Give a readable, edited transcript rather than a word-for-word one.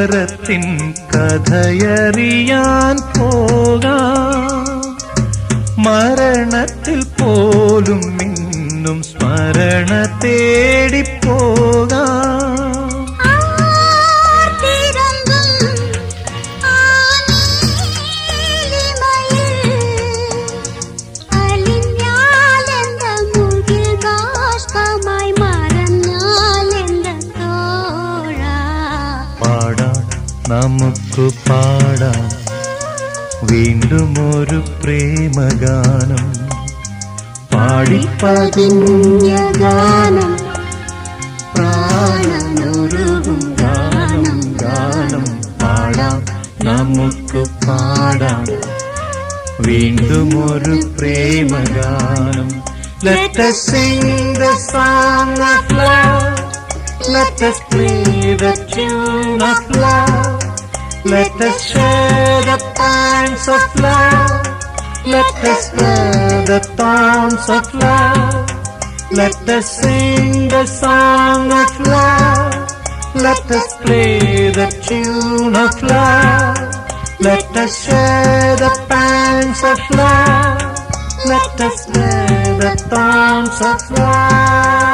കലവരത്തിൻ കഥയറിയാൻ പോകാം. മരണത്തിൽ പോലും ഇന്നും സ്മരണ തേടിപ്പോകാം. നമുക്ക് പാടാം വീണ്ടും ഒരു പ്രേമഗാനം. പാടിപ്പതിഞ്ഞ ഗാനം, പ്രാണനുരുകും ഗാനം, ഗാനം പാടാം നമുക്ക് പാടാം വീണ്ടും ഒരു പ്രേമഗാനം. Let us sing the song of love. Let us play the tune of love. Let us share the pangs of love. Let us bear the thorns of love. Let us sing the song of love. Let us play the tune of love. Let us share the pangs of love. Let us bear the thorns of love.